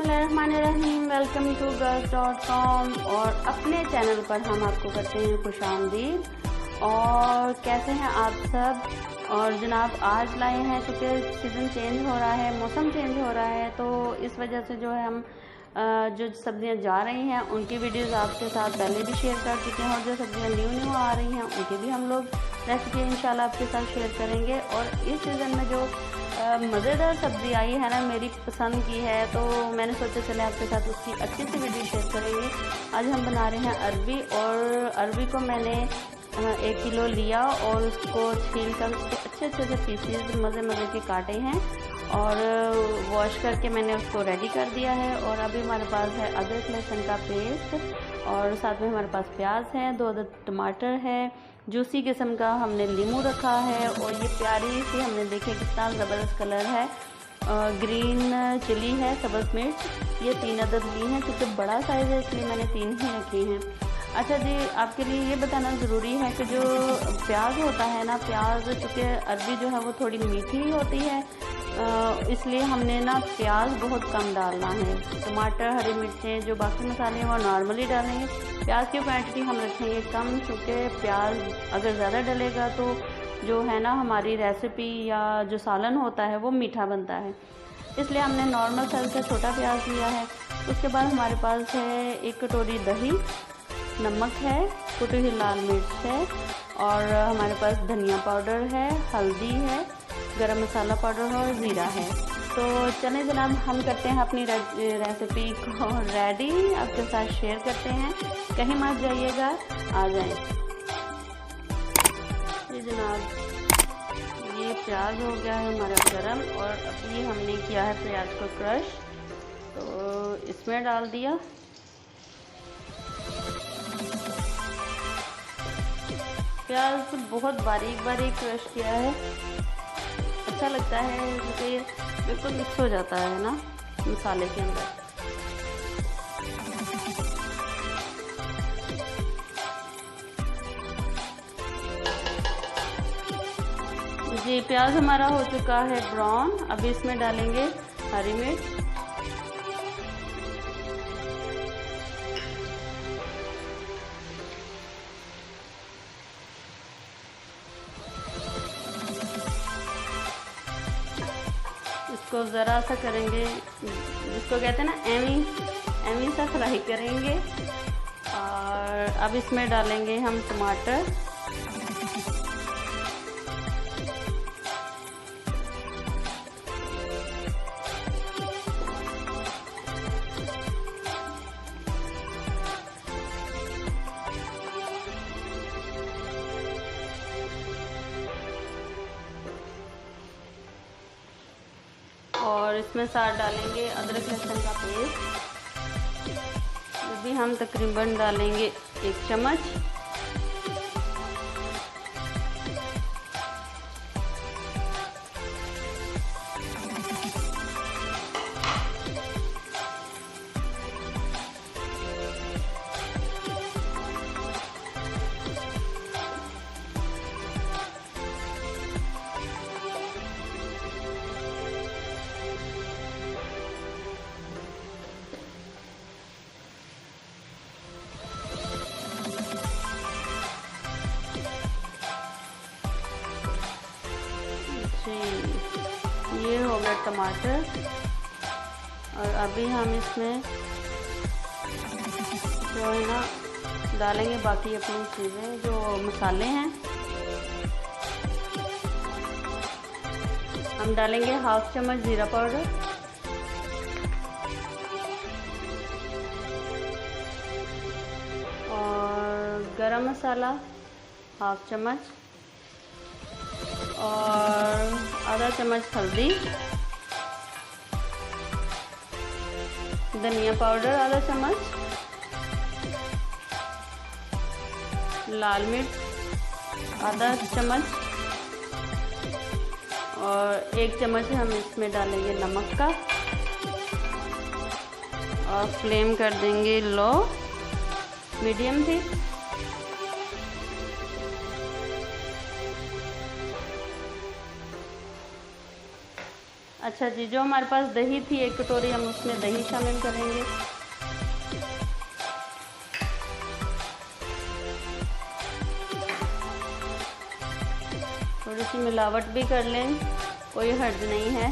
बिस्मिल्लाहिर्रहमानिर्रहीम। Welcome to girls.com। और अपने चैनल पर हम आपको करते हैं खुशामदीद। और कैसे हैं आप सब। और जनाब आज लाए हैं, क्योंकि सीज़न चेंज हो रहा है, मौसम चेंज हो रहा है, तो इस वजह से जो है हम जो सब्जियां जा रही हैं उनकी वीडियोस आपके साथ पहले भी शेयर कर चुके हैं, और जो सब्जियां न्यू आ रही हैं उनकी भी हम लोग रेसिपी इंशाल्लाह आपके साथ शेयर करेंगे। और इस सीज़न में जो मज़ेदार सब्ज़ी आई है ना, मेरी पसंद की है, तो मैंने सोचा चले आपके साथ उसकी अच्छी सी वीडियो शेयर करेंगे। आज हम बना रहे हैं अरबी। और अरबी को मैंने 1 किलो लिया और उसको छील कर उसके अच्छे से पीसीज मज़े के काटे हैं और वॉश करके मैंने उसको रेडी कर दिया है। और अभी हमारे पास है अदरक लहसुन का पेस्ट, और साथ में हमारे पास प्याज है, 2 अदद टमाटर है, जूसी किस्म का हमने नींबू रखा है, और ये प्यारी सी हमने देखे कितना ज़बरदस्त कलर है, ग्रीन चिली है, सब्ज़ मिर्च, ये 3 अदद ली हैं, क्योंकि बड़ा साइज़ है इसलिए मैंने 3 ही रखी हैं। अच्छा जी, आपके लिए ये बताना ज़रूरी है कि जो प्याज होता है ना, प्याज चूँकि अरबी जो है वो थोड़ी मीठी होती है, इसलिए हमने ना प्याज बहुत कम डालना है। टमाटर, हरी मिर्चें, जो बाकी मसाले हैं वो नॉर्मली डालेंगे। प्याज की क्वांटिटी हम रखेंगे कम, क्योंकि प्याज अगर ज़्यादा डलेगा तो जो है ना हमारी रेसिपी या जो सालन होता है वो मीठा बनता है, इसलिए हमने नॉर्मल साइज़ का छोटा प्याज लिया है। उसके बाद हमारे पास है 1 कटोरी दही, नमक है, कुटी हुई लाल मिर्च है, और हमारे पास धनिया पाउडर है, हल्दी है, गरम मसाला पाउडर है और ज़ीरा है। तो चलें जनाब, हम करते हैं अपनी रेसिपी को रेडी, आपके साथ शेयर करते हैं, कहीं मत जाइएगा, आ जाएं। ये जनाब, ये प्याज हो गया है हमारा गरम, और अभी हमने किया है प्याज को क्रश, तो इसमें डाल दिया। प्याज को बहुत बारीक क्रश किया है, अच्छा लगता है क्योंकि बिल्कुल मिक्स हो जाता है ना मसाले के अंदर। जी, प्याज हमारा हो चुका है ब्राउन। अभी इसमें डालेंगे हरी मिर्च, इसको ज़रा सा करेंगे, जिसको कहते हैं ना एमी सा फ्राई करेंगे। और अब इसमें डालेंगे हम टमाटर, और इसमें साथ डालेंगे अदरक लहसुन का पेस्ट। ये भी हम तकरीबन डालेंगे 1 चम्मच। ये हो गया टमाटर, और अभी हम इसमें जो है ना डालेंगे बाकी अपनी चीज़ें, जो मसाले हैं। हम डालेंगे 1/2 चम्मच ज़ीरा पाउडर, और गरम मसाला 1/2 चम्मच, और आधा चम्मच हल्दी, धनिया पाउडर आधा चम्मच, लाल मिर्च आधा चम्मच, और 1 चम्मच हम इसमें डालेंगे नमक का, और फ्लेम कर देंगे लो मीडियम थी। अच्छा जी, जो हमारे पास दही थी 1 कटोरी, हम उसमें दही शामिल करेंगे। थोड़ी सी मिलावट भी कर लें, कोई हर्ज नहीं है।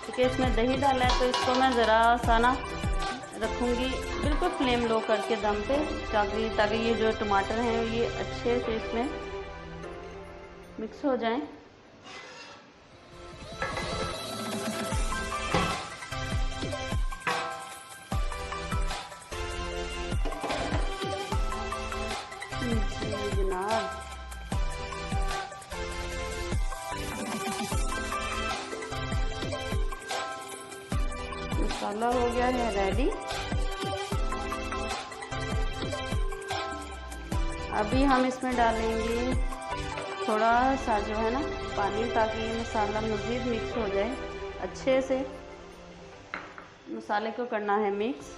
क्योंकि इसमें दही डाला है तो इसको मैं ज़रा सा ना रखूँगी बिल्कुल फ्लेम लो करके दम पे, ताकि ये जो टमाटर हैं ये अच्छे से इसमें मिक्स हो जाएं। जी जनाब, मसाला हो गया है रेडी। अभी हम इसमें डालेंगे थोड़ा सा जो है ना पानी, ताकि ये मसाला मज़ीद मिक्स हो जाए अच्छे से। मसाले को करना है मिक्स।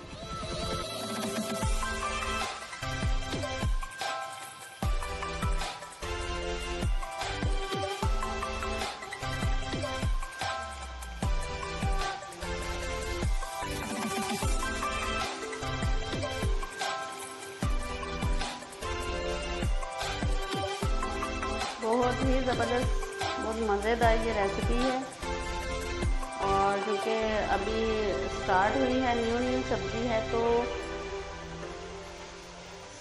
बहुत ही ज़बरदस्त, बहुत मज़ेदार ये रेसिपी है। और क्योंकि अभी स्टार्ट हुई है, न्यू सब्ज़ी है, तो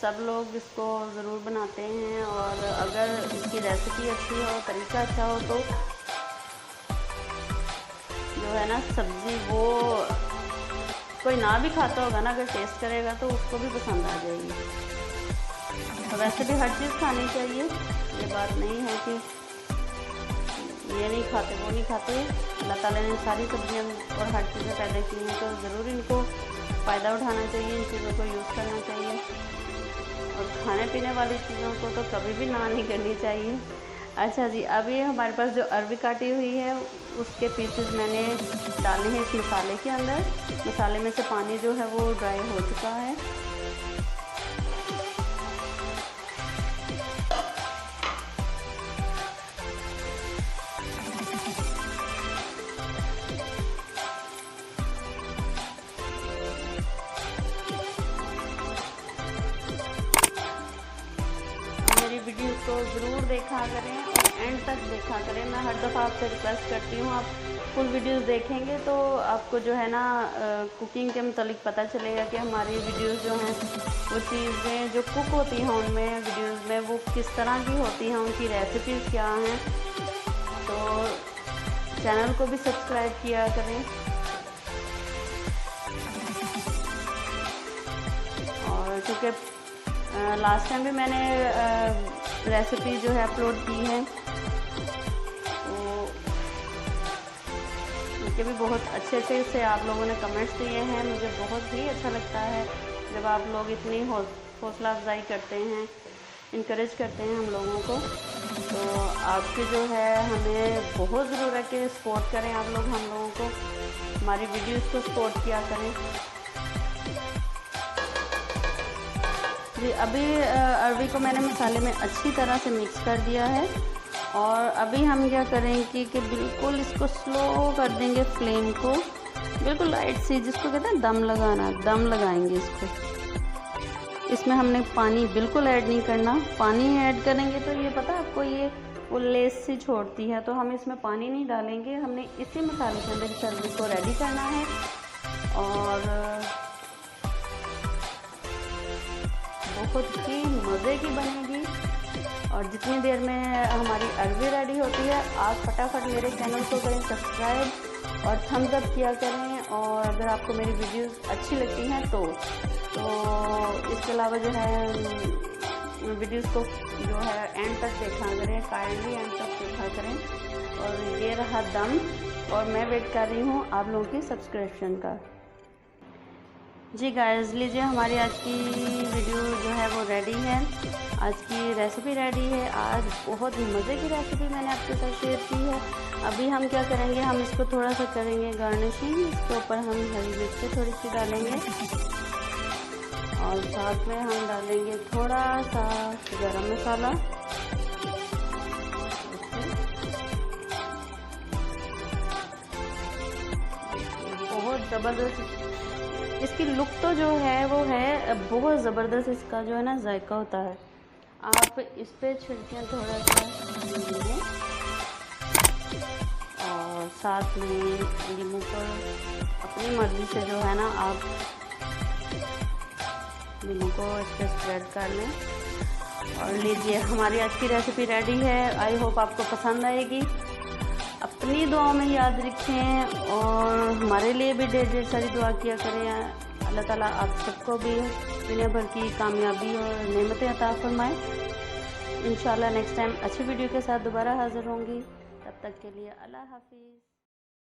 सब लोग इसको ज़रूर बनाते हैं। और अगर इसकी रेसिपी अच्छी हो, तरीका अच्छा हो, तो जो है ना सब्ज़ी वो कोई ना भी खाता होगा ना, अगर टेस्ट करेगा तो उसको भी पसंद आ जाएगी। तो वैसे भी हर चीज़ खानी चाहिए, ये बात नहीं है कि ये नहीं खाते वो नहीं खाते। अल्लाह ताला ने सारी सब्जियां और हर चीज़ें पैदा की हैं, तो ज़रूर इनको फ़ायदा उठाना चाहिए, इन चीज़ों को यूज़ करना चाहिए। और खाने पीने वाली चीज़ों को तो कभी भी ना नहीं करनी चाहिए। अच्छा जी, अभी हमारे पास जो अरवी काटी हुई है उसके पीसेस मैंने डाले हैं इस मसाले के अंदर। मसाले में से पानी जो है वो ड्राई हो चुका है। वीडियोस को ज़रूर देखा करें और एंड तक देखा करें। मैं हर दफ़ा आपसे रिक्वेस्ट करती हूँ, आप फुल वीडियोस देखेंगे तो आपको जो है ना कुकिंग के मतलब पता चलेगा कि हमारी वीडियोस जो हैं वो चीज़ें जो कुक होती हैं उनमें वीडियोस में वो किस तरह की होती हैं, उनकी रेसिपीज़ क्या हैं। तो चैनल को भी सब्सक्राइब किया करें। और चूँकि लास्ट टाइम भी मैंने रेसिपी जो है अपलोड की है, तो उनके भी बहुत अच्छे से आप लोगों ने कमेंट्स दिए हैं। मुझे बहुत ही अच्छा लगता है जब आप लोग इतनी हौसला अफजाई करते हैं, इनकरेज करते हैं हम लोगों को। तो आपकी जो है हमें बहुत ज़रूरत है कि सपोर्ट करें आप लोग हम लोगों को, हमारी वीडियोज़ को सपोर्ट किया करें। जी, अभी अरवी को मैंने मसाले में अच्छी तरह से मिक्स कर दिया है। और अभी हम क्या करेंगे कि बिल्कुल इसको स्लो कर देंगे, फ्लेम को बिल्कुल लाइट सी, जिसको कहते हैं दम लगाना, दम लगाएंगे इसको। इसमें हमने पानी बिल्कुल ऐड नहीं करना। पानी ऐड करेंगे तो ये पता आपको ये वो लेस सी छोड़ती है, तो हम इसमें पानी नहीं डालेंगे। हमने इसी मसाले के अंदर इस अरवी को रेडी करना है। और बहुत ही मज़े की बनेगी। और जितनी देर में हमारी अरवी रेडी होती है, आप फटाफट मेरे चैनल को करें सब्सक्राइब और थम्स अप किया करें। और अगर आपको मेरी वीडियोस अच्छी लगती हैं तो इसके अलावा जो है वीडियोस को जो है एंड तक देखा करें, काइंडली एंड तक देखा करें। और ये रहा दम, और मैं वेट कर रही हूँ आप लोगों की सब्सक्रिप्शन का। जी गाइस, लीजिए हमारी आज की वीडियो जो है वो रेडी है, आज की रेसिपी रेडी है। आज बहुत मज़े की रेसिपी मैंने आपके साथ शेयर की है। अभी हम क्या करेंगे, हम इसको थोड़ा सा करेंगे गार्निशिंग। इसके ऊपर हम हरी मिर्ची थोड़ी सी डालेंगे और साथ में हम डालेंगे थोड़ा सा गरम मसाला। बहुत ज़बरदस्त इसकी लुक तो जो है वो है बहुत ज़बरदस्त, इसका जो है ना जायका होता है। आप इस पे छिड़कें थोड़ा सा लीजिए और साथ में नींबू को अपनी मर्ज़ी से जो है ना आप नींबू को इस पर स्प्रेड कर लें। और लीजिए हमारी आज की रेसिपी रेडी है। आई होप आपको पसंद आएगी। अपनी दुआओं में याद रखें और हमारे लिए भी ढेर ढेर सारी दुआ किया करें। अल्लाह ताला आप सबको भी दुनिया भर की कामयाबी और नेमतें अता फरमाए। इंशाल्लाह नेक्स्ट टाइम अच्छी वीडियो के साथ दोबारा हाज़िर होंगी। तब तक के लिए अल्लाह हाफिज़।